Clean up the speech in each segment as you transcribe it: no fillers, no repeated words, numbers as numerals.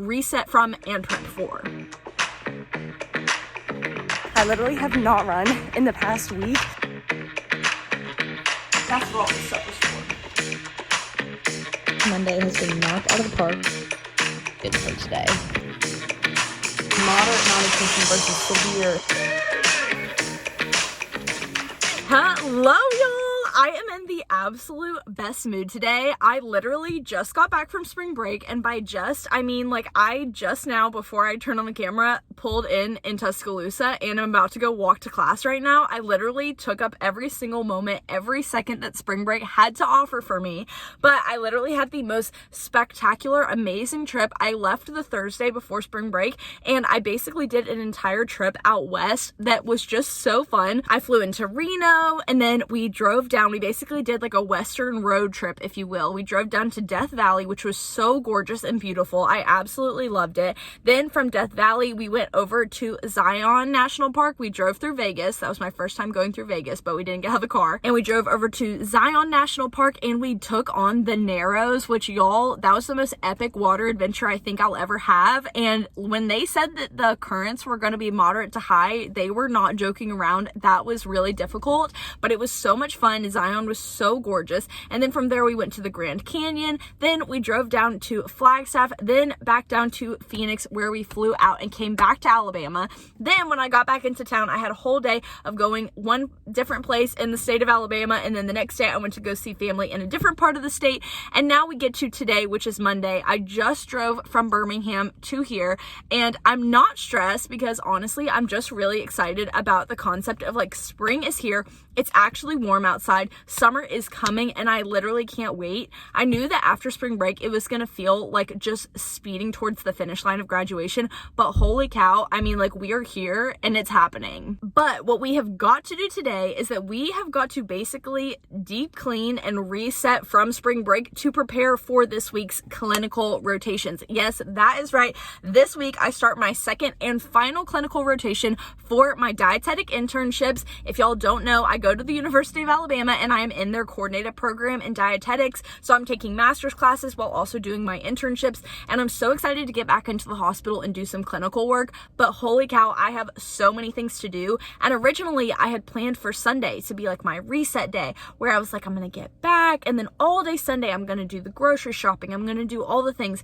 reset from and prep for. I literally have not run in the past week. That's what all this stuff was for. Monday has been knocked out of the park. Good for today. Moderate non-attention versus severe. Hello, y'all. I am in the absolute best mood today. I literally just got back from spring break, and by just, I mean like I just now, before I turned on the camera, pulled in Tuscaloosa, and I'm about to go walk to class right now. I literally took up every single moment, every second that spring break had to offer for me, but I literally had the most spectacular, amazing trip. I left the Thursday before spring break, and I basically did an entire trip out west that was just so fun. I flew into Reno, and then we drove down. We basically did like a western road trip, if you will. We drove down to Death Valley, which was so gorgeous and beautiful. I absolutely loved it. Then from Death Valley, we went over to Zion National Park. We drove through Vegas. That was my first time going through Vegas, but we didn't get out of the car. And we drove over to Zion National Park, and we took on the Narrows, which, y'all, that was the most epic water adventure I think I'll ever have. And when they said that the currents were going to be moderate to high, they were not joking around. That was really difficult, but it was so much fun. Zion was so gorgeous. And then from there we went to the Grand Canyon. Then we drove down to Flagstaff, then back down to Phoenix, where we flew out and came back to Alabama. Then when I got back into town, I had a whole day of going one different place in the state of Alabama, and then the next day I went to go see family in a different part of the state. And now we get to today, which is Monday. I just drove from Birmingham to here, and I'm not stressed because honestly I'm just really excited about the concept of like spring is here. It's actually warm outside. Summer is coming, and I literally can't wait. I knew that after spring break it was gonna feel like just speeding towards the finish line of graduation, but holy cow, I mean, like, we are here and it's happening. But what we have got to do today is that we have got to basically deep clean and reset from spring break to prepare for this week's clinical rotations. Yes, that is right. This week I start my second and final clinical rotation for my dietetic internships. If y'all don't know, I go to the University of Alabama, and I am in their coordinated program in dietetics. So I'm taking master's classes while also doing my internships, and I'm so excited to get back into the hospital and do some clinical work. But holy cow, I have so many things to do. And originally I had planned for Sunday to be like my reset day, where I was like, I'm gonna get back, and then all day Sunday I'm gonna do the grocery shopping, I'm gonna do all the things.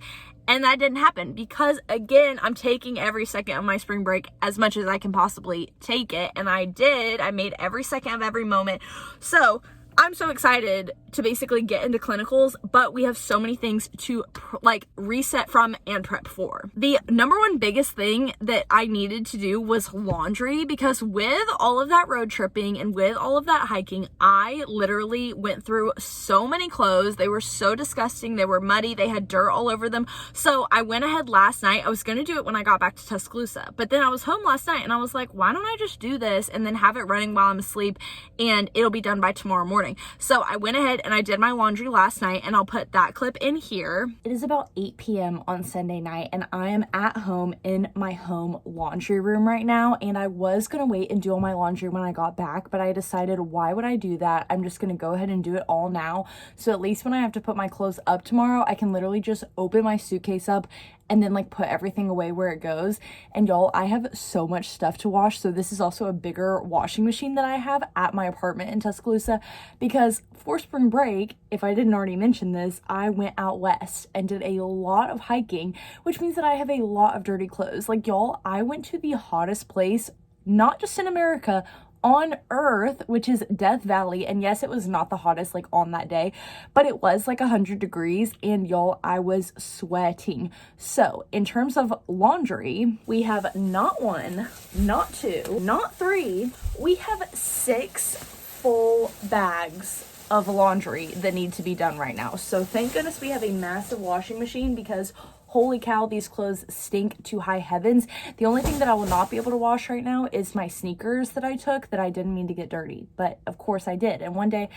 And that didn't happen because, again, I'm taking every second of my spring break as much as I can possibly take it. And I did. I made every second of every moment. So I'm so excited to basically get into clinicals, but we have so many things to like reset from and prep for. The number one biggest thing that I needed to do was laundry, because with all of that road tripping and with all of that hiking, I literally went through so many clothes. They were so disgusting. They were muddy. They had dirt all over them. So I went ahead last night. I was going to do it when I got back to Tuscaloosa, but then I was home last night and I was like, why don't I just do this and then have it running while I'm asleep, and it'll be done by tomorrow morning. So I went ahead and I did my laundry last night, and I'll put that clip in here. It is about 8 p.m. on Sunday night, and I am at home in my home laundry room right now, and I was gonna wait and do all my laundry when I got back, but I decided, why would I do that? I'm just gonna go ahead and do it all now, so at least when I have to put my clothes up tomorrow, I can literally just open my suitcase up and then like put everything away where it goes. And y'all, I have so much stuff to wash, so this is also a bigger washing machine that I have at my apartment in Tuscaloosa, because for spring break, if I didn't already mention this, I went out west and did a lot of hiking, which means that I have a lot of dirty clothes. Like, y'all, I went to the hottest place, not just in America, on earth, which is Death Valley. And yes, it was not the hottest like on that day, but it was like 100 degrees, and y'all, I was sweating. So in terms of laundry, we have not one, not two, not three, we have 6 full bags of laundry that need to be done right now. So thank goodness we have a massive washing machine, because holy cow, these clothes stink to high heavens. The only thing that I will not be able to wash right now is my sneakers that I took that I didn't mean to get dirty, but of course I did. And one day,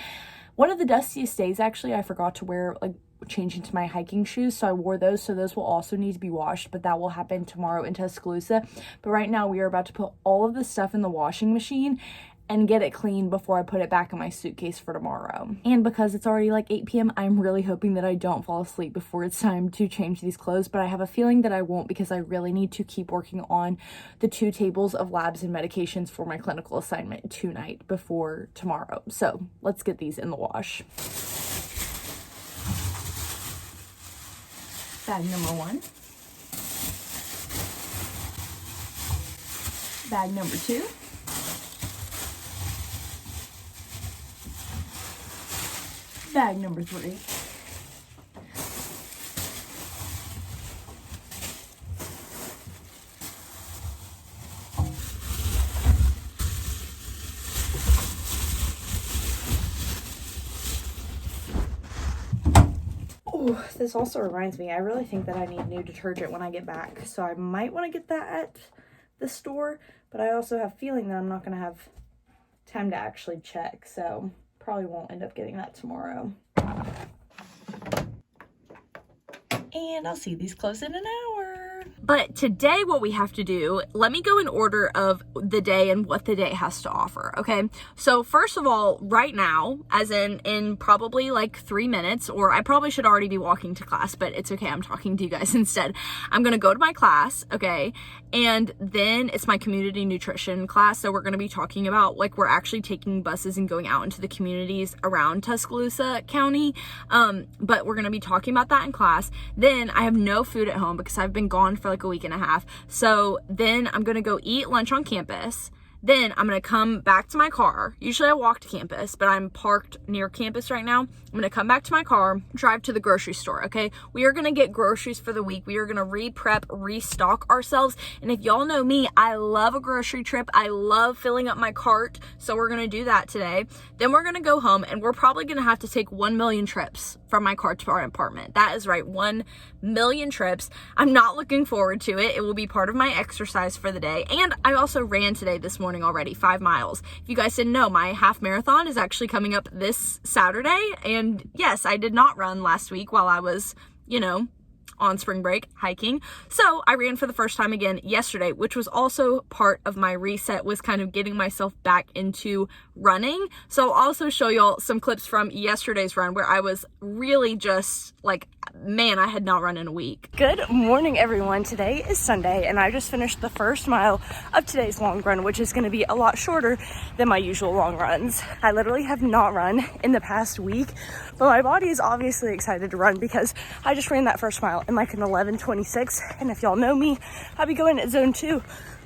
one of the dustiest days actually, I forgot to wear like change into my hiking shoes, so I wore those, so those will also need to be washed, but that will happen tomorrow in Tuscaloosa. But right now we are about to put all of the stuff in the washing machine, and get it clean before I put it back in my suitcase for tomorrow. And because it's already like 8 p.m., I'm really hoping that I don't fall asleep before it's time to change these clothes, but I have a feeling that I won't because I really need to keep working on the 2 tables of labs and medications for my clinical assignment tonight before tomorrow. So let's get these in the wash. Bag number 1. Bag number 2. Bag number 3. Oh, this also reminds me, I really think that I need new detergent when I get back, so I might want to get that at the store, but I also have a feeling that I'm not going to have time to actually check, so probably won't end up getting that tomorrow. And I'll see these clothes in an hour. But today what we have to do, let me go in order of the day and what the day has to offer, okay? So first of all, right now, as in probably like 3 minutes, or I probably should already be walking to class, but it's okay, I'm talking to you guys instead. I'm gonna go to my class, okay? And then it's my community nutrition class, so we're gonna be talking about, like, we're actually taking buses and going out into the communities around Tuscaloosa County, but we're gonna be talking about that in class. Then I have no food at home because I've been gone for like a week and a half. So then I'm gonna go eat lunch on campus. Then I'm gonna come back to my car. Usually I walk to campus, but I'm parked near campus right now. I'm gonna come back to my car, drive to the grocery store, okay? We are gonna get groceries for the week. We are gonna re-prep, restock ourselves. And if y'all know me, I love a grocery trip. I love filling up my cart. So we're gonna do that today. Then we're gonna go home and we're probably gonna have to take 1 million trips from my car to our apartment. That is right, 1 million trips. I'm not looking forward to it. It will be part of my exercise for the day. And I also ran today this morning already, 5 miles. If you guys didn't know, my half marathon is actually coming up this Saturday. And yes, I did not run last week while I was, you know, on spring break hiking. So I ran for the first time again yesterday, which was also part of my reset, was kind of getting myself back into running. So I'll also show y'all some clips from yesterday's run where I was really just like, man, I had not run in a week. Good morning, everyone. Today is Sunday and I just finished the first mile of today's long run, which is going to be a lot shorter than my usual long runs. I literally have not run in the past week, but my body is obviously excited to run because I just ran that first mile in like an 11:26, and if y'all know me, I'll be going at zone 2,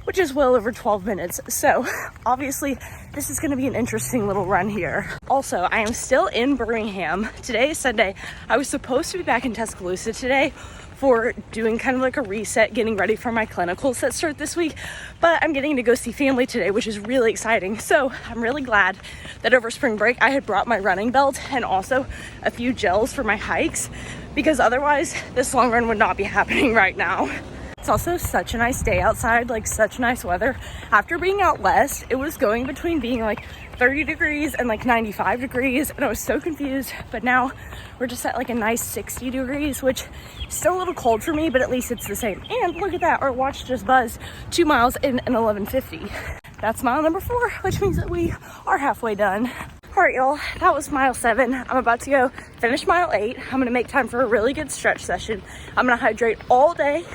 which is well over 12 minutes. So obviously this is going to be an interesting little run here. Also, I am still in Birmingham. Today is Sunday. I was supposed to be back in Tuscaloosa today for doing kind of like a reset, getting ready for my clinicals that start this week, but I'm getting to go see family today, which is really exciting. So I'm really glad that over spring break I had brought my running belt and also a few gels for my hikes, because otherwise this long run would not be happening right now. It's also such a nice day outside, like such nice weather. After being out west, it was going between being like 30 degrees and like 95 degrees, and I was so confused, but now we're just at like a nice 60 degrees, which is still a little cold for me, but at least it's the same. And look at that, our watch just buzzed 2 miles in an 11:50. That's mile number 4, which means that we are halfway done. All right, y'all, that was mile 7. I'm about to go finish mile 8. I'm gonna make time for a really good stretch session. I'm gonna hydrate all day.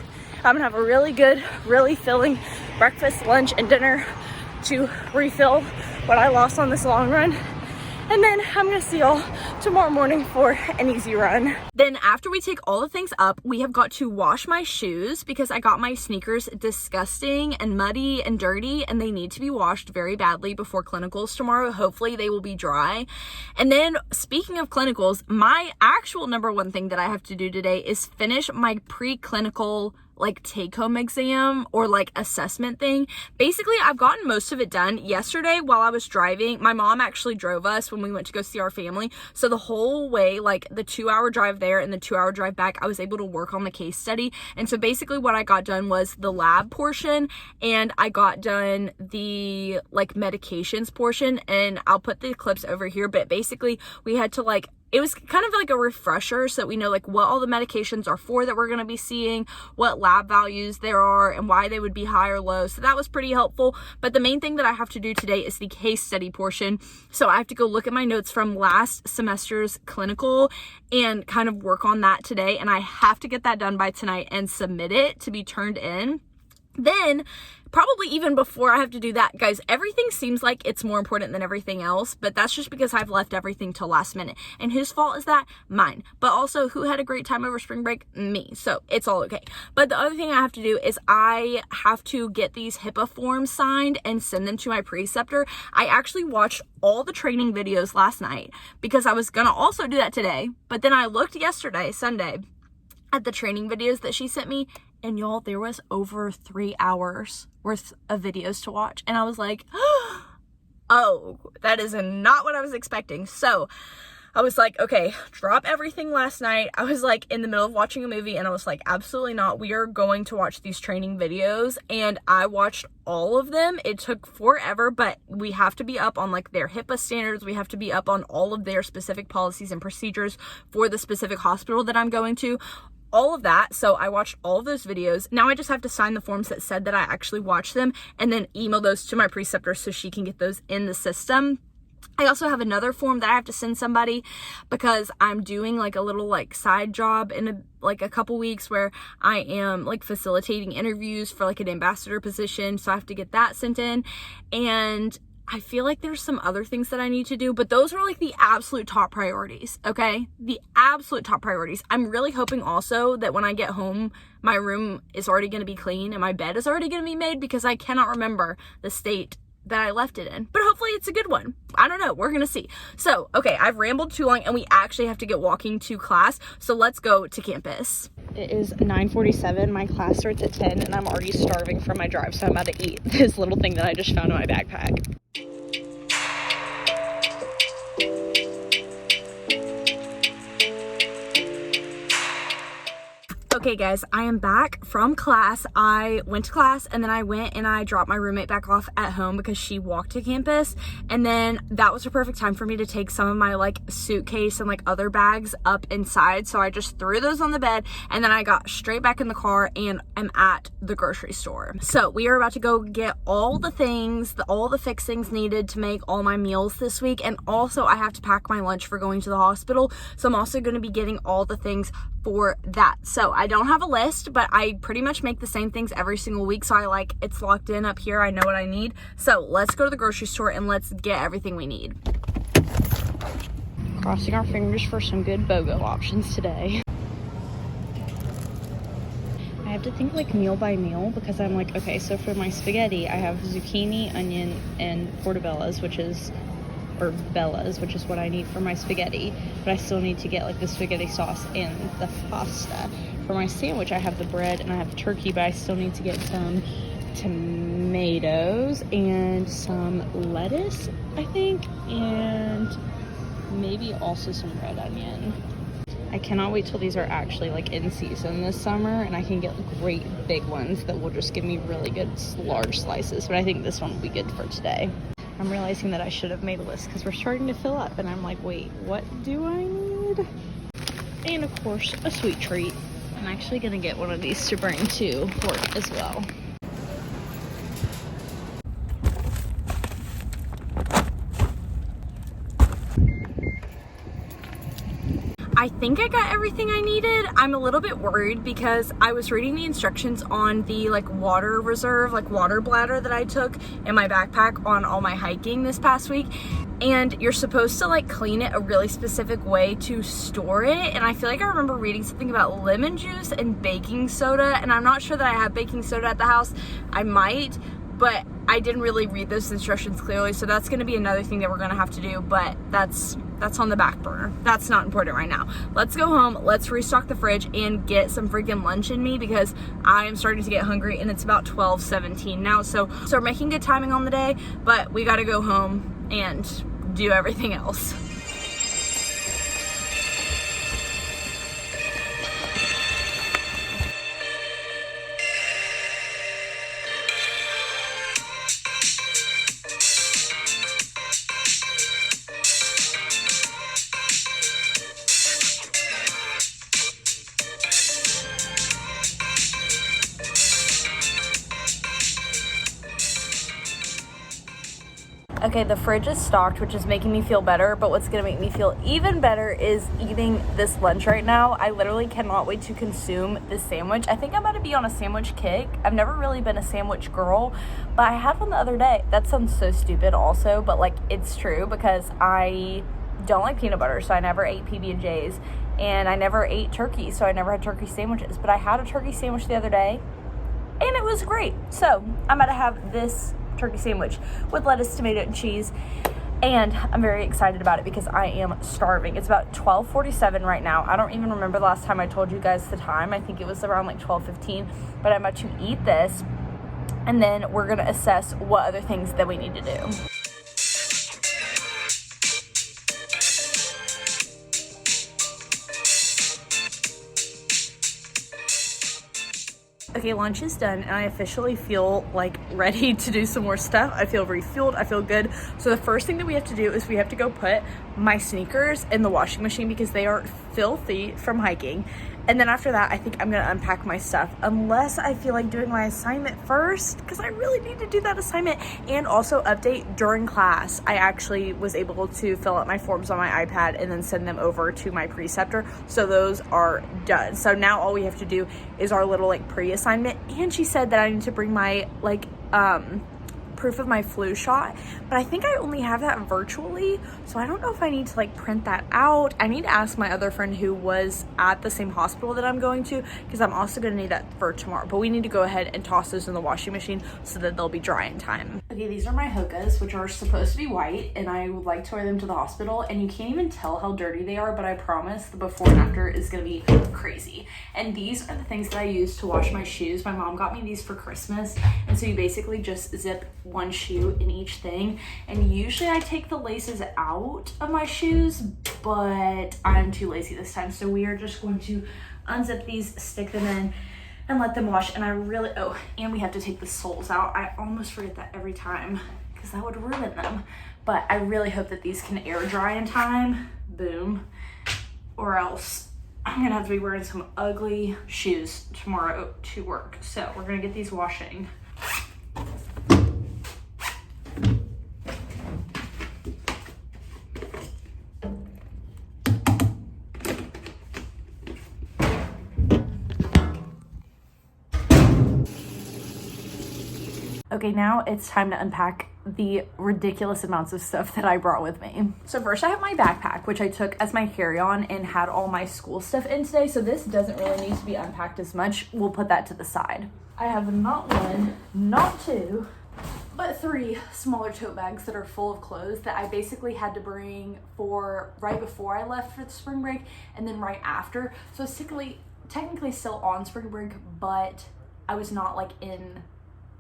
I'm gonna have a really good, really filling breakfast, lunch, and dinner to refill what I lost on this long run. And then I'm gonna see y'all tomorrow morning for an easy run. Then after we take all the things up, we have got to wash my shoes because I got my sneakers disgusting and muddy and dirty, and they need to be washed very badly before clinicals tomorrow. Hopefully they will be dry. And then speaking of clinicals, my actual number 1 thing that I have to do today is finish my preclinical like take-home exam or like assessment thing. Basically, I've gotten most of it done. Yesterday while I was driving, my mom actually drove us when we went to go see our family. So the whole way, like the 2-hour drive there and the 2-hour drive back, I was able to work on the case study. And so basically what I got done was the lab portion, and I got done the like medications portion, and I'll put the clips over here, but basically we had to like it was kind of like a refresher so that we know like what all the medications are for that we're going to be seeing, what lab values there are, and why they would be high or low. So that was pretty helpful. But the main thing that I have to do today is the case study portion. So I have to go look at my notes from last semester's clinical and kind of work on that today. And I have to get that done by tonight and submit it to be turned in. Then, probably even before I have to do that, guys, everything seems like it's more important than everything else, but that's just because I've left everything till last minute. And whose fault is that? Mine. But also, who had a great time over spring break? Me. So, it's all okay. But the other thing I have to do is I have to get these HIPAA forms signed and send them to my preceptor. I actually watched all the training videos last night because I was going to also do that today. But then I looked yesterday, Sunday, at the training videos that she sent me. And y'all, there was over 3 hours worth of videos to watch. And I was like, oh, that is not what I was expecting. So I was like, okay, drop everything last night. I was like in the middle of watching a movie and I was like, absolutely not. We are going to watch these training videos. And I watched all of them. It took forever, but we have to be up on like their HIPAA standards. We have to be up on all of their specific policies and procedures for the specific hospital that I'm going to. All of that. So I watched all of those videos. Now I just have to sign the forms that said that I actually watched them and then email those to my preceptor so she can get those in the system. I also have another form that I have to send somebody because I'm doing like a little like side job in a couple weeks where I am like facilitating interviews for like an ambassador position. So I have to get that sent in, and I feel like there's some other things that I need to do, but those are like the absolute top priorities, okay? The absolute top priorities. I'm really hoping also that when I get home, my room is already going to be clean and my bed is already going to be made because I cannot remember the state that I left it in. But hopefully it's a good one. I don't know. We're going to see. So, okay, I've rambled too long and we actually have to get walking to class. So let's go to campus. It is 9:47. My class starts at 10 and I'm already starving from my drive. So I'm about to eat this little thing that I just found in my backpack. Okay guys, I am back from class. I went to class and then I went and I dropped my roommate back off at home because she walked to campus, and then that was a perfect time for me to take some of my like suitcase and like other bags up inside. So I just threw those on the bed and then I got straight back in the car and I'm at the grocery store. So we are about to go get all the things, all the fixings needed to make all my meals this week, and also I have to pack my lunch for going to the hospital. So I'm also going to be getting all the things for that. So I don't have a list, but I pretty much make the same things every single week. So it's locked in up here. I know what I need. So let's go to the grocery store and let's get everything we need. Crossing our fingers for some good BOGO options today. I have to think like meal by meal because I'm like, okay, so for my spaghetti, I have zucchini, onion, and portobellas, which is what I need for my spaghetti, but I still need to get like the spaghetti sauce and the pasta. For my sandwich, I have the bread and I have the turkey, but I still need to get some tomatoes and some lettuce, I think, and maybe also some red onion. I cannot wait till these are actually like in season this summer and I can get great big ones that will just give me really good large slices, but I think this one will be good for today. I'm realizing that I should have made a list because we're starting to fill up and I'm like, wait, what do I need? And of course, a sweet treat. I'm actually gonna get one of these to bring to work as well. I think I got everything I needed. I'm a little bit worried because I was reading the instructions on the like water reserve, like water bladder that I took in my backpack on all my hiking this past week. And you're supposed to like clean it a really specific way to store it. And I feel like I remember reading something about lemon juice and baking soda. And I'm not sure that I have baking soda at the house. I might, but I didn't really read those instructions clearly. So that's gonna be another thing that we're gonna have to do, but that's on the back burner. That's not important right now. Let's go home, let's restock the fridge and get some freaking lunch in me because I am starting to get hungry and it's about 12:17 now. So we're making good timing on the day, but we gotta go home and do everything else. Okay, the fridge is stocked, which is making me feel better, but what's gonna make me feel even better is eating this lunch right now. I literally cannot wait to consume this sandwich. I think I'm gonna be on a sandwich kick. I've never really been a sandwich girl, but I had one the other day. That sounds so stupid also, but like it's true because I don't like peanut butter, so I never ate PB&Js, and I never ate turkey, so I never had turkey sandwiches, but I had a turkey sandwich the other day, and it was great. So I'm gonna have this turkey sandwich with lettuce, tomato, and cheese, and I'm very excited about it because I am starving. It's about 12:47 right now. I don't even remember the last time I told you guys the time. I think it was around like 12:15, but I'm about to eat this, and then we're gonna assess what other things that we need to do. Okay, lunch is done and I officially feel like ready to do some more stuff. I feel refueled, I feel good. So the first thing that we have to do is we have to go put my sneakers in the washing machine because they are filthy from hiking. And then after that, I think I'm gonna unpack my stuff unless I feel like doing my assignment first, because I really need to do that assignment. And also update during class. I actually was able to fill out my forms on my iPad and then send them over to my preceptor. So those are done. So now all we have to do is our little like pre-assignment. And she said that I need to bring my like, proof of my flu shot, but I think I only have that virtually, so I don't know if I need to like print that out. I need to ask my other friend who was at the same hospital that I'm going to, because I'm also going to need that for tomorrow, but we need to go ahead and toss those in the washing machine so that they'll be dry in time. Okay, these are my Hokas, which are supposed to be white, and I would like to wear them to the hospital, and you can't even tell how dirty they are, but I promise the before and after is going to be crazy. And these are the things that I use to wash my shoes. My mom got me these for Christmas, and so you basically just zip one shoe in each thing, and usually I take the laces out of my shoes, but I'm too lazy this time, so we are just going to unzip these, stick them in, and let them wash. And I really, oh, and we have to take the soles out. I almost forget that every time because that would ruin them, but I really hope that these can air dry in time. Boom. Or else I'm gonna have to be wearing some ugly shoes tomorrow to work. So we're gonna get these washing. Okay, now it's time to unpack the ridiculous amounts of stuff that I brought with me. So first I have my backpack, which I took as my carry-on and had all my school stuff in today. So this doesn't really need to be unpacked as much. We'll put that to the side. I have not one, not two, but three smaller tote bags that are full of clothes that I basically had to bring for right before I left for the spring break and then right after. So it's technically still on spring break, but I was not like in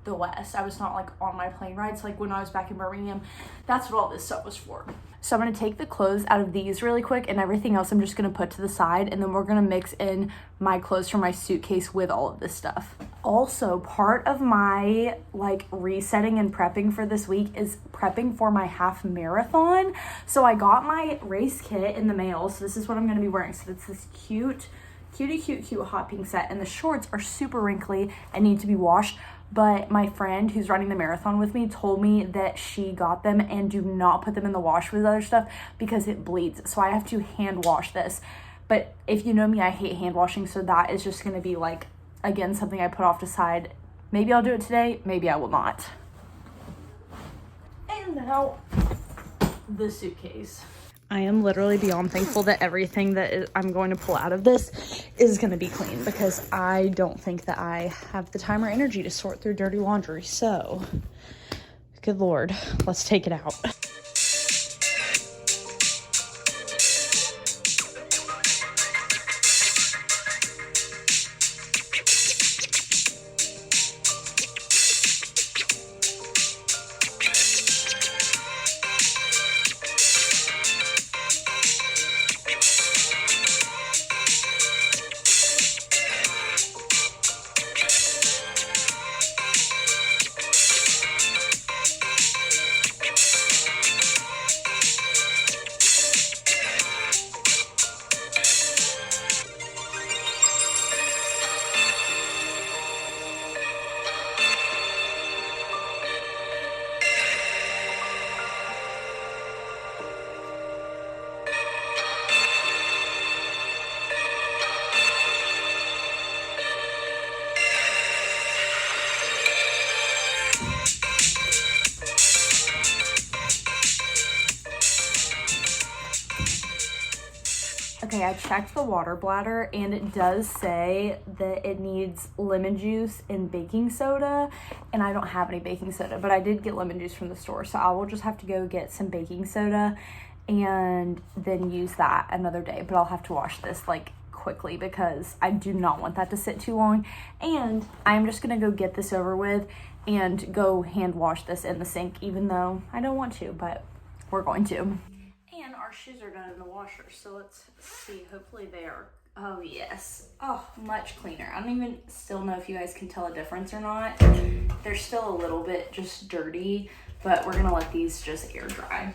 the West. I was not like on my plane rides. Like when I was back in Birmingham, that's what all this stuff was for. So I'm gonna take the clothes out of these really quick, and everything else I'm just gonna put to the side, and then we're gonna mix in my clothes from my suitcase with all of this stuff. Also, part of my like resetting and prepping for this week is prepping for my half marathon. So I got my race kit in the mail. So this is what I'm gonna be wearing. So it's this cute hot pink set, and the shorts are super wrinkly and need to be washed. But my friend who's running the marathon with me told me that she got them and do not put them in the wash with other stuff because it bleeds. So I have to hand wash this. But if you know me, I hate hand washing. So that is just going to be like, again, something I put off to side. Maybe I'll do it today. Maybe I will not. And now the suitcase. I am literally beyond thankful that everything that I'm going to pull out of this is going to be clean, because I don't think that I have the time or energy to sort through dirty laundry. So, good Lord, let's take it out. Okay, I checked the water bladder and it does say that it needs lemon juice and baking soda, and I don't have any baking soda, but I did get lemon juice from the store, so I will just have to go get some baking soda and then use that another day. But I'll have to wash this like quickly because I do not want that to sit too long, and I'm just gonna go get this over with and go hand wash this in the sink, even though I don't want to, but we're going to. And our shoes are done in the washer, so let's see. Hopefully they are, oh yes. Oh, much cleaner. I don't even still know if you guys can tell a difference or not. They're still a little bit just dirty, but we're gonna let these just air dry.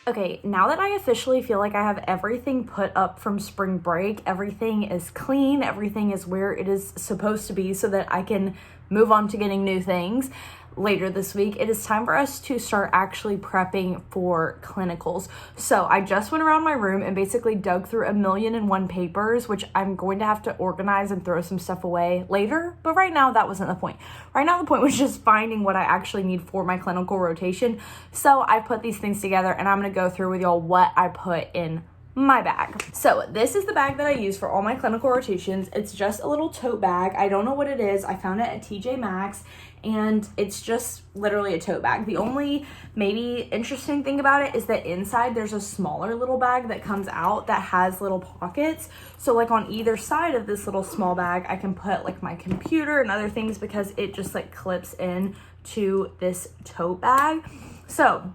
Okay, now that I officially feel like I have everything put up from spring break, everything is clean, everything is where it is supposed to be so that I can move on to getting new things later this week, it is time for us to start actually prepping for clinicals. So I just went around my room and basically dug through 1,000,001 papers, which I'm going to have to organize and throw some stuff away later. But right now, that wasn't the point. Right now, the point was just finding what I actually need for my clinical rotation. So I put these things together and I'm going to go through with y'all what I put in my bag. So this is the bag that I use for all my clinical rotations. It's just a little tote bag. I don't know what it is. I found it at TJ Maxx and it's just literally a tote bag. The only maybe interesting thing about it is that inside there's a smaller little bag that comes out that has little pockets. So like on either side of this little small bag, I can put like my computer and other things because it just like clips in to this tote bag. So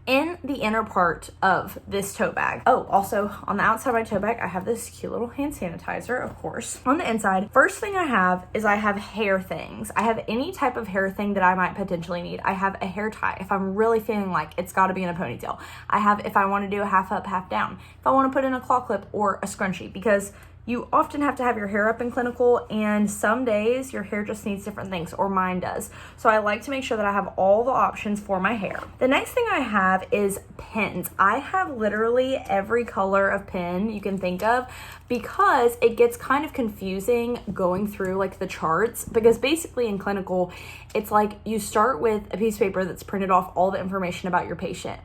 in the inner part of this tote bag. Oh, also on the outside of my tote bag, I have this cute little hand sanitizer, of course. On the inside, first thing I have hair things. I have any type of hair thing that I might potentially need. I have a hair tie if I'm really feeling like it's got to be in a ponytail. I have if I want to do a half up, half down. If I want to put in a claw clip or a scrunchie, because you often have to have your hair up in clinical and some days your hair just needs different things, or mine does. So I like to make sure that I have all the options for my hair. The next thing I have is pins. I have literally every color of pin you can think of because it gets kind of confusing going through like the charts, because basically in clinical, it's like you start with a piece of paper that's printed off all the information about your patient.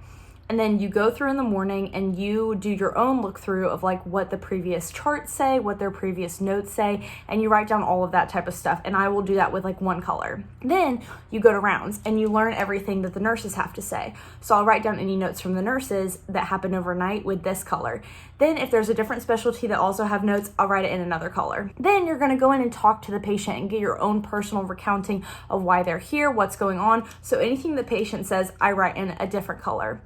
And then you go through in the morning and you do your own look through of like what the previous charts say, what their previous notes say, and you write down all of that type of stuff. And I will do that with like one color. Then you go to rounds and you learn everything that the nurses have to say. So I'll write down any notes from the nurses that happened overnight with this color. Then if there's a different specialty that also have notes, I'll write it in another color. Then you're gonna go in and talk to the patient and get your own personal recounting of why they're here, what's going on. So anything the patient says, I write in a different color.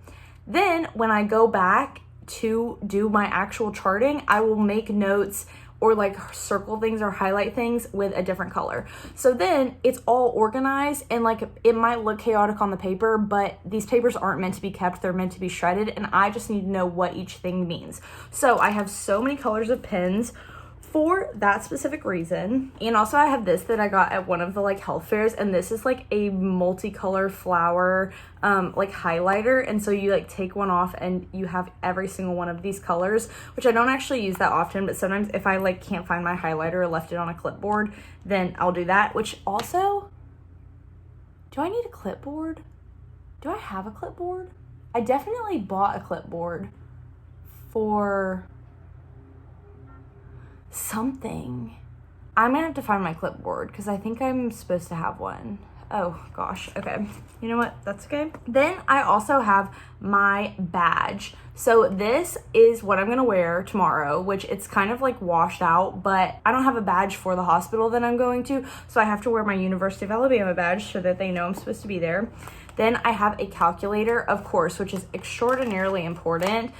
Then when I go back to do my actual charting, I will make notes or like circle things or highlight things with a different color. So then it's all organized, and like it might look chaotic on the paper, but these papers aren't meant to be kept, they're meant to be shredded, and I just need to know what each thing means. So I have so many colors of pens for that specific reason. And also I have this that I got at one of the like health fairs, and this is like a multicolor flower like highlighter, and so you like take one off and you have every single one of these colors, which I don't actually use that often, but sometimes if I like can't find my highlighter or left it on a clipboard, then I'll do that. Which also, do I need a clipboard? Do I have a clipboard? I definitely bought a clipboard for something. I'm gonna have to find my clipboard because I think I'm supposed to have one. Oh gosh, okay. You know what, that's okay. Then I also have my badge. So this is what I'm gonna wear tomorrow, which it's kind of like washed out, but I don't have a badge for the hospital that I'm going to, so I have to wear my University of Alabama badge so that they know I'm supposed to be there. Then I have a calculator, of course, which is extraordinarily important.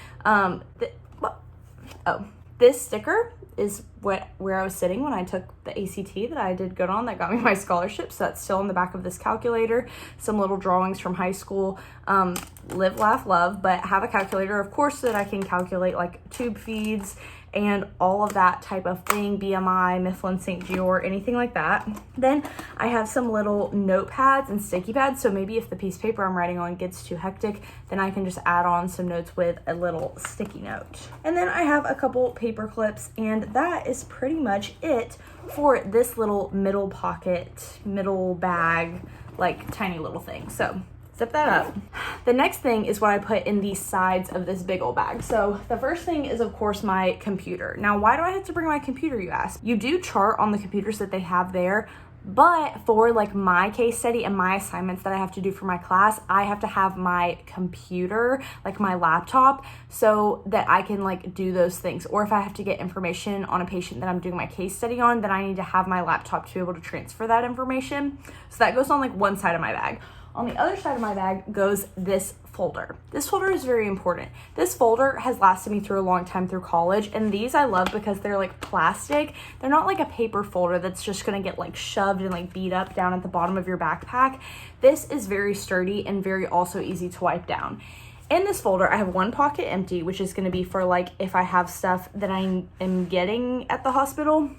This sticker is where I was sitting when I took the ACT that I did good on that got me my scholarship. So that's still on the back of this calculator. Some little drawings from high school. Live, laugh, love, but have a calculator, of course, so that I can calculate like tube feeds and all of that type of thing, BMI, Mifflin St. Jeor, anything like that. Then I have some little notepads and sticky pads, so maybe if the piece of paper I'm writing on gets too hectic, then I can just add on some notes with a little sticky note. And then I have a couple paper clips, and that is pretty much it for this little middle pocket, middle bag, like tiny little thing. So zip that up. The next thing is what I put in the sides of this big old bag. So the first thing is, of course, my computer. Now, why do I have to bring my computer, you ask? You do chart on the computers that they have there, but for like my case study and my assignments that I have to do for my class, I have to have my computer, like my laptop, so that I can like do those things. Or if I have to get information on a patient that I'm doing my case study on, then I need to have my laptop to be able to transfer that information. So that goes on like one side of my bag. On the other side of my bag goes this folder. This folder is very important. This folder has lasted me through a long time through college, and these I love because they're like plastic. They're not like a paper folder that's just gonna get like shoved and like beat up down at the bottom of your backpack. This is very sturdy and very also easy to wipe down. In this folder, I have one pocket empty, which is gonna be for like if I have stuff that I am getting at the hospital.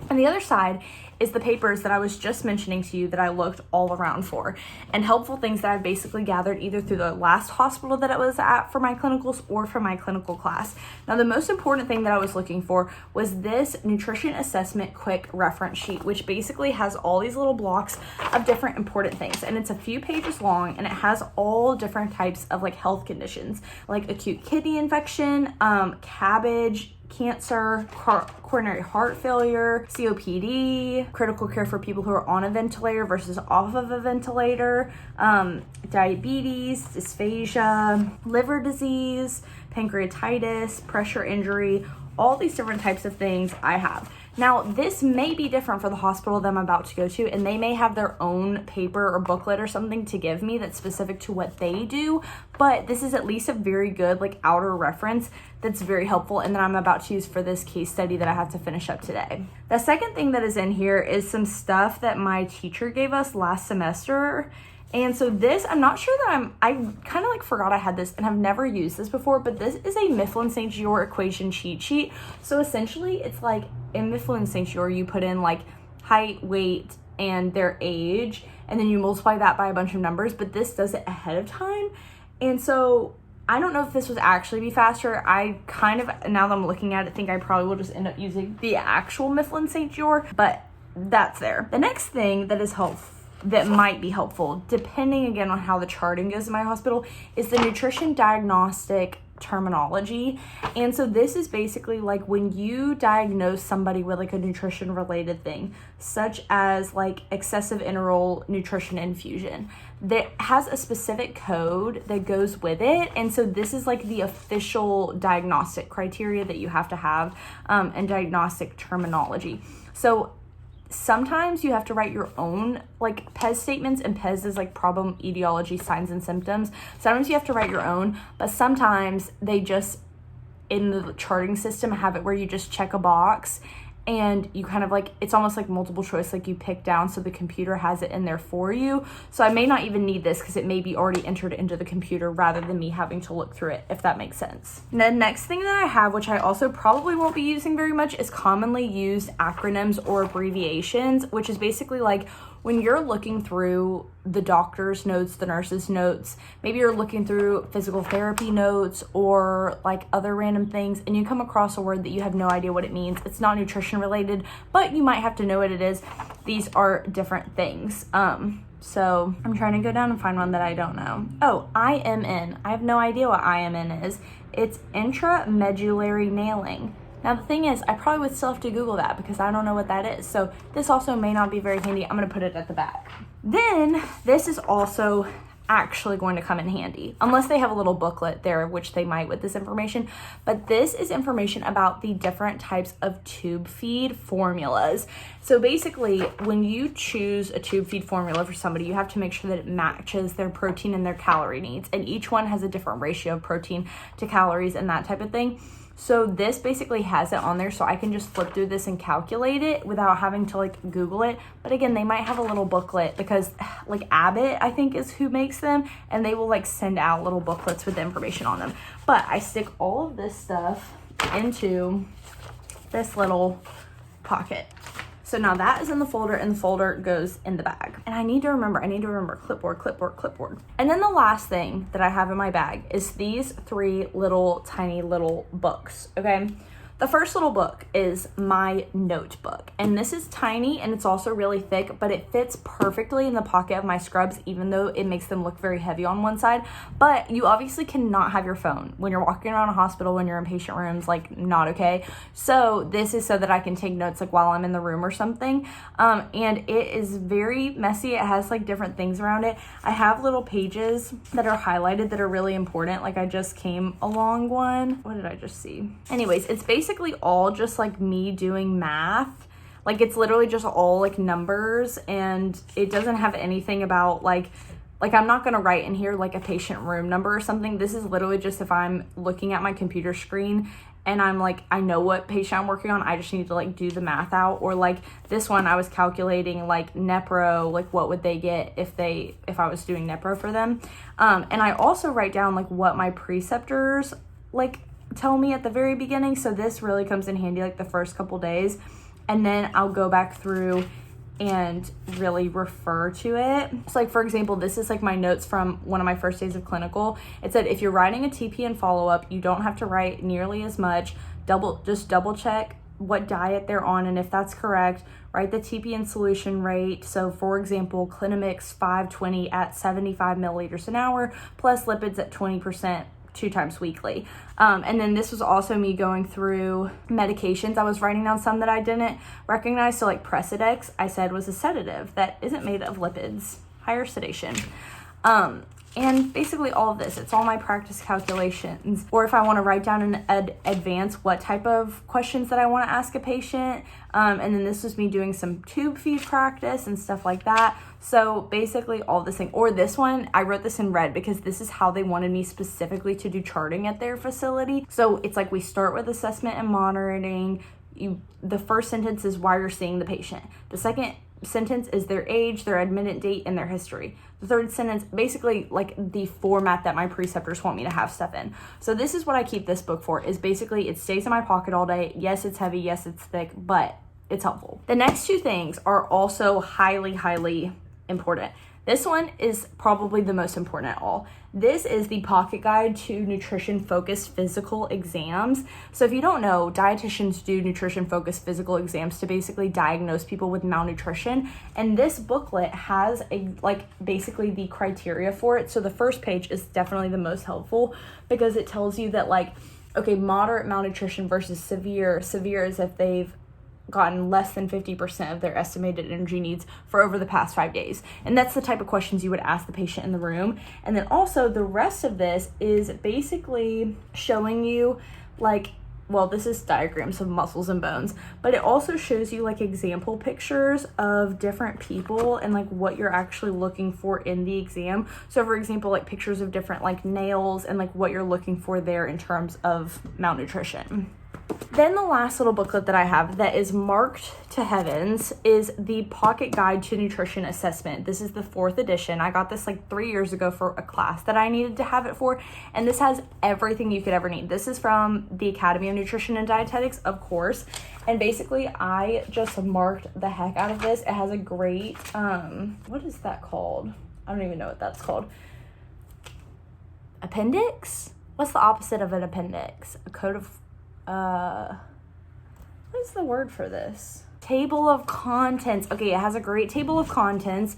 And the other side is the papers that I was just mentioning to you that I looked all around for, and helpful things that I've basically gathered either through the last hospital that I was at for my clinicals or for my clinical class. Now, the most important thing that I was looking for was this nutrition assessment quick reference sheet, which basically has all these little blocks of different important things, and it's a few pages long, and it has all different types of like health conditions, like acute kidney infection, cabbage, cancer, coronary heart failure, COPD, critical care for people who are on a ventilator versus off of a ventilator, diabetes, dysphagia, liver disease, pancreatitis, pressure injury, all these different types of things I have. Now, this may be different for the hospital that I'm about to go to, and they may have their own paper or booklet or something to give me that's specific to what they do, but this is at least a very good like outer reference that's very helpful and that I'm about to use for this case study that I have to finish up today. The second thing that is in here is some stuff that my teacher gave us last semester. And so this, I'm not sure that I kind of like forgot I had this and have never used this before, but this is a Mifflin St. Jeor equation cheat sheet. So essentially it's like in Mifflin St. Jeor, you put in like height, weight, and their age, and then you multiply that by a bunch of numbers, but this does it ahead of time. And so I don't know if this would actually be faster. I kind of, now that I'm looking at it, think I probably will just end up using the actual Mifflin St. Jeor, but that's there. The next thing that is helpful, that might be helpful, depending again on how the charting goes in my hospital, is the nutrition diagnostic terminology. And so this is basically like when you diagnose somebody with like a nutrition related thing, such as like excessive enteral nutrition infusion, that has a specific code that goes with it. And so this is like the official diagnostic criteria that you have to have, and diagnostic terminology. So sometimes you have to write your own like PES statements, and PES is like problem, etiology, signs, and symptoms. Sometimes you have to write your own, but sometimes they just, in the charting system, have it where you just check a box and you kind of like, it's almost like multiple choice, like you pick down, so the computer has it in there for you. So I may not even need this because it may be already entered into the computer rather than me having to look through it, if that makes sense. And the next thing that I have, which I also probably won't be using very much, is commonly used acronyms or abbreviations, which is basically like when you're looking through the doctor's notes, the nurse's notes, maybe you're looking through physical therapy notes or like other random things, and you come across a word that you have no idea what it means. It's not nutrition related, but you might have to know what it is. These are different things. So I'm trying to go down and find one that I don't know. Oh, IMN. I have no idea what IMN is. It's intramedullary nailing. Now the thing is, I probably would still have to Google that because I don't know what that is. So this also may not be very handy. I'm gonna put it at the back. Then this is also actually going to come in handy, unless they have a little booklet there, which they might with this information. But this is information about the different types of tube feed formulas. So basically, when you choose a tube feed formula for somebody, you have to make sure that it matches their protein and their calorie needs. And each one has a different ratio of protein to calories and that type of thing. So this basically has it on there, so I can just flip through this and calculate it without having to like Google it. But again, they might have a little booklet because like Abbott, I think, is who makes them, and they will like send out little booklets with the information on them. But I stick all of this stuff into this little pocket. So now that is in the folder, and the folder goes in the bag. And I need to remember clipboard, clipboard, clipboard. And then the last thing that I have in my bag is these 3 little tiny little books, okay? The first little book is my notebook, and this is tiny and it's also really thick, but it fits perfectly in the pocket of my scrubs, even though it makes them look very heavy on one side. But you obviously cannot have your phone when you're walking around a hospital, when you're in patient rooms, like not okay. So this is so that I can take notes like while I'm in the room or something. And it is very messy. It has like different things around it. I have little pages that are highlighted that are really important. Like I just came along one. What did I just see? Anyways, it's basically all just like me doing math. Like it's literally just all like numbers, and it doesn't have anything about like I'm not gonna write in here like a patient room number or something. This is literally just if I'm looking at my computer screen and I'm like, I know what patient I'm working on, I just need to like do the math out. Or like this one, I was calculating like Nepro, like what would they get if I was doing Nepro for them. And I also write down like what my preceptors like tell me at the very beginning. So this really comes in handy like the first couple days, and then I'll go back through and really refer to it. So like for example, this is like my notes from one of my first days of clinical. It said if you're writing a TP and follow-up, you don't have to write nearly as much. Just double check what diet they're on, and if that's correct, write the TP and solution rate. So for example, Clinomix 520 at 75 milliliters an hour plus lipids at 20%. 2 times weekly. And then this was also me going through medications. I was writing down some that I didn't recognize. So like Presidex, I said was a sedative that isn't made of lipids, higher sedation. And basically all of this, it's all my practice calculations. Or if I want to write down in advance what type of questions that I want to ask a patient. And then this was me doing some tube feed practice and stuff like that. So basically all this thing, or this one, I wrote this in red because this is how they wanted me specifically to do charting at their facility. So it's like we start with assessment and monitoring. The first sentence is why you're seeing the patient. The second sentence is their age, their admitted date, and their history. The third sentence, basically like the format that my preceptors want me to have stuff in. So this is what I keep this book for, is basically it stays in my pocket all day. Yes, it's heavy. Yes, it's thick, but it's helpful. The next 2 things are also highly, highly important. This one is probably the most important at all. This is the pocket guide to nutrition-focused physical exams. So if you don't know, dietitians do nutrition-focused physical exams to basically diagnose people with malnutrition. And this booklet has basically the criteria for it. So the first page is definitely the most helpful because it tells you that like, okay, moderate malnutrition versus severe. Severe is if they've gotten less than 50% of their estimated energy needs for over the past 5 days. And that's the type of questions you would ask the patient in the room. And then also the rest of this is basically showing you like, well, this is diagrams of muscles and bones, but it also shows you like example pictures of different people and like what you're actually looking for in the exam. So for example, like pictures of different like nails and like what you're looking for there in terms of malnutrition. Then the last little booklet that I have that is marked to heavens is the Pocket Guide to Nutrition Assessment. This is the 4th edition. I got this like 3 years ago for a class that I needed to have it for, and this has everything you could ever need. This is from the Academy of Nutrition and Dietetics, of course, and basically I just marked the heck out of this. It has a great, what is that called? I don't even know what that's called. Appendix? What's the opposite of an appendix? A code of what is the word for this? Table of contents. Okay, it has a great table of contents,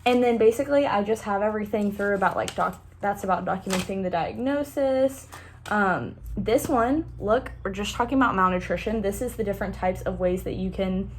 and then basically I just have everything through about like that's about documenting the diagnosis. This one, look, we're just talking about malnutrition. This is the different types of ways that you can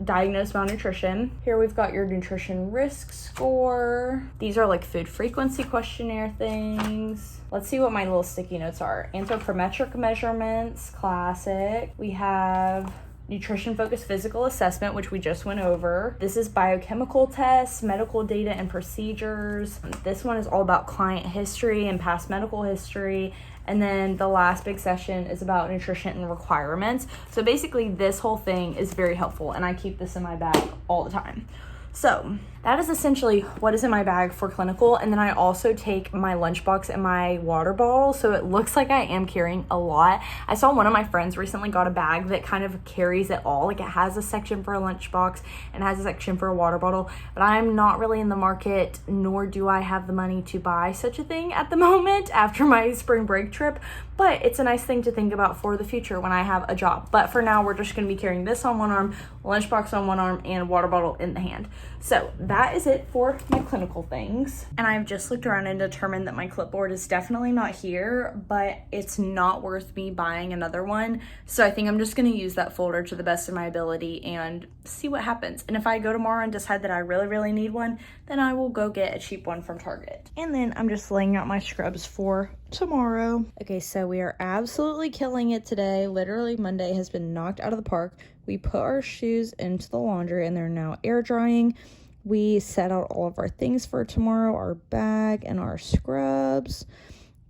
diagnose malnutrition. Here we've got your nutrition risk score. These are like food frequency questionnaire things. Let's see what my little sticky notes are. Anthropometric measurements, classic. We have nutrition focused physical assessment, which we just went over. This is biochemical tests, medical data and procedures. This one is all about client history and past medical history. And then the last big session is about nutrition and requirements. So basically this whole thing is very helpful, and I keep this in my bag all the time. So that is essentially what is in my bag for clinical. And then I also take my lunchbox and my water bottle, so it looks like I am carrying a lot. I saw one of my friends recently got a bag that kind of carries it all. Like, it has a section for a lunchbox and has a section for a water bottle, but I'm not really in the market, nor do I have the money to buy such a thing at the moment after my spring break trip. But it's a nice thing to think about for the future when I have a job. But for now, we're just going to be carrying this on one arm, lunchbox on one arm, and water bottle in the hand. So that is it for my clinical things. And I've just looked around and determined that my clipboard is definitely not here, but it's not worth me buying another one. So I think I'm just going to use that folder to the best of my ability and see what happens. And if I go tomorrow and decide that I really need one, then I will go get a cheap one from Target. And then I'm just laying out my scrubs for tomorrow. Okay, so we are absolutely killing it today. Literally, Monday has been knocked out of the park. We put our shoes into the laundry and they're now air drying. We set out all of our things for tomorrow, our bag and our scrubs.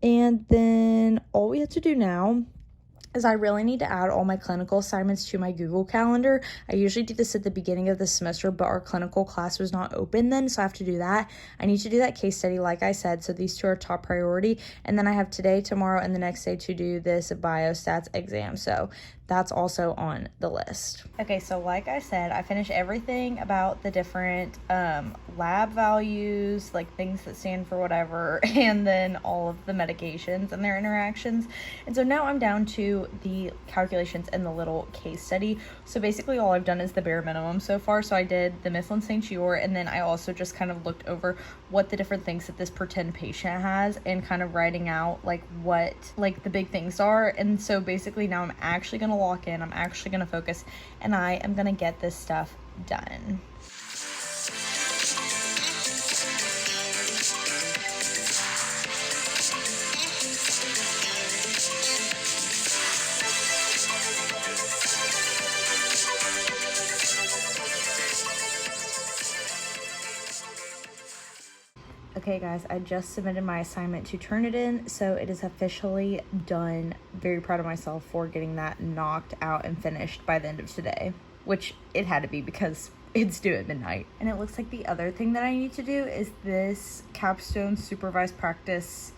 And then all we have to do now is I really need to add all my clinical assignments to my Google Calendar. I usually do this at the beginning of the semester, but our clinical class was not open then, so I have to do that. I need to do that case study, like I said, so these two are top priority. And then I have today, tomorrow, and the next day to do this biostats exam, so that's also on the list. Okay, so like I said, I finished everything about the different lab values, like things that stand for whatever, and then all of the medications and their interactions. And so now I'm down to the calculations and the little case study. So basically all I've done is the bare minimum so far. So I did the Mifflin St. Jeor, and then I also just kind of looked over what the different things that this pretend patient has and kind of writing out like what like the big things are. And so basically now I'm actually gonna lock in, I'm actually gonna focus, and I am gonna get this stuff done. Okay guys, I just submitted my assignment to Turnitin, so it is officially done. Very proud of myself for getting that knocked out and finished by the end of today, which it had to be because it's due at midnight. And it looks like the other thing that I need to do is this capstone supervised practice.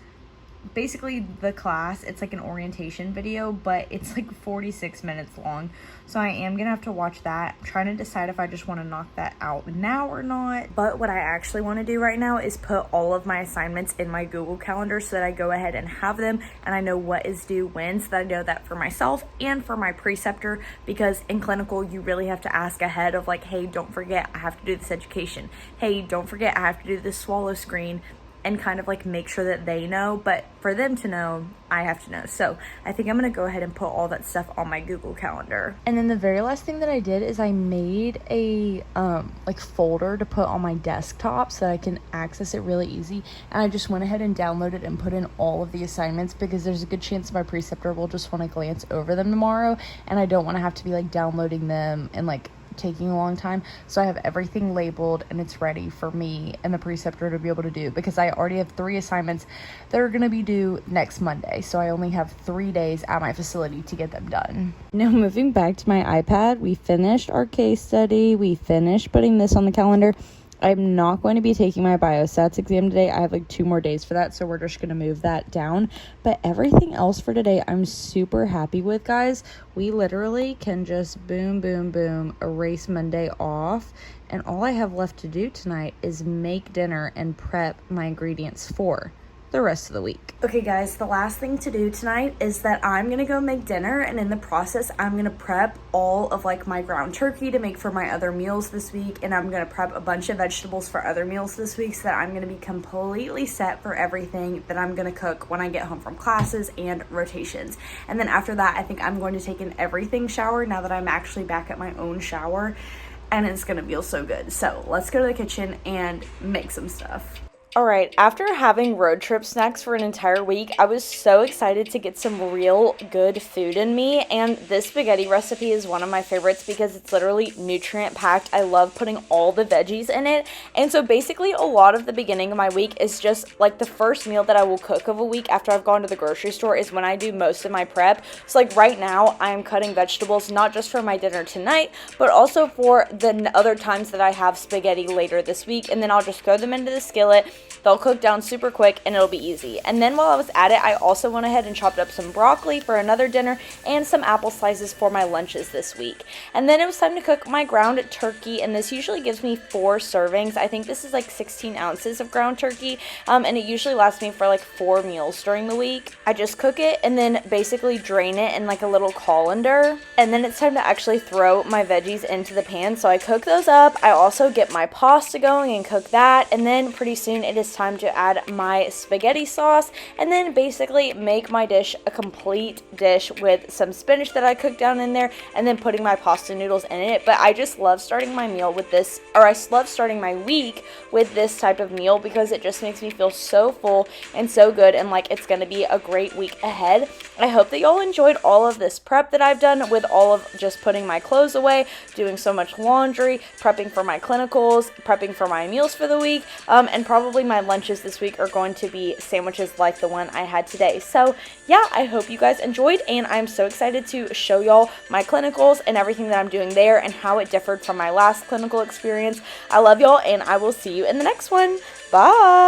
Basically the class, it's like an orientation video, but it's like 46 minutes long, so I am gonna have to watch that. I'm trying to decide if I just want to knock that out now or not. But what I actually want to do right now is put all of my assignments in my Google Calendar so that I go ahead and have them and I know what is due when, so that I know that for myself and for my preceptor, because in clinical you really have to ask ahead of like, hey, don't forget I have to do this education, hey, don't forget I have to do this swallow screen, and kind of like make sure that they know. But for them to know, I have to know. So I think I'm gonna go ahead and put all that stuff on my Google Calendar. And then the very last thing that I did is I made a like folder to put on my desktop so that I can access it really easy. And I just went ahead and downloaded and put in all of the assignments because there's a good chance my preceptor will just want to glance over them tomorrow, and I don't want to have to be like downloading them and like taking a long time. So I have everything labeled and it's ready for me and the preceptor to be able to do, because I already have 3 assignments that are going to be due next Monday, so I only have 3 days at my facility to get them done. Now moving back to my iPad, we finished our case study, we finished putting this on the calendar. I'm not going to be taking my biostats exam today. I have like 2 more days for that, so we're just going to move that down. But everything else for today, I'm super happy with, guys. We literally can just boom, boom, boom, erase Monday off. And all I have left to do tonight is make dinner and prep my ingredients for the rest of the week. Okay guys, the last thing to do tonight is that I'm gonna go make dinner, and in the process I'm gonna prep all of like my ground turkey to make for my other meals this week, and I'm gonna prep a bunch of vegetables for other meals this week so that I'm gonna be completely set for everything that I'm gonna cook when I get home from classes and rotations. And then after that, I think I'm going to take an everything shower now that I'm actually back at my own shower, and it's gonna feel so good. So let's go to the kitchen and make some stuff. Alright, after having road trip snacks for an entire week, I was so excited to get some real good food in me, and this spaghetti recipe is one of my favorites because it's literally nutrient packed. I love putting all the veggies in it, and so basically a lot of the beginning of my week is just like the first meal that I will cook of a week after I've gone to the grocery store is when I do most of my prep. So like right now, I'm cutting vegetables not just for my dinner tonight, but also for the other times that I have spaghetti later this week, and then I'll just throw them into the skillet. They'll cook down super quick and it'll be easy. And then while I was at it, I also went ahead and chopped up some broccoli for another dinner and some apple slices for my lunches this week. And then it was time to cook my ground turkey, and this usually gives me 4 servings. I think this is like 16 ounces of ground turkey, and it usually lasts me for like 4 meals during the week. I just cook it and then basically drain it in like a little colander, and then it's time to actually throw my veggies into the pan. So I cook those up. I also get my pasta going and cook that, and then pretty soon it is time to add my spaghetti sauce and then basically make my dish a complete dish with some spinach that I cooked down in there and then putting my pasta noodles in it. But I just love starting my meal with this, or I love starting my week with this type of meal because it just makes me feel so full and so good, and like it's going to be a great week ahead. I hope that y'all enjoyed all of this prep that I've done with all of just putting my clothes away, doing so much laundry, prepping for my clinicals, prepping for my meals for the week, and probably my lunches this week are going to be sandwiches like the one I had today. So yeah, I hope you guys enjoyed, and I'm so excited to show y'all my clinicals and everything that I'm doing there and how it differed from my last clinical experience. I love y'all, and I will see you in the next one. Bye!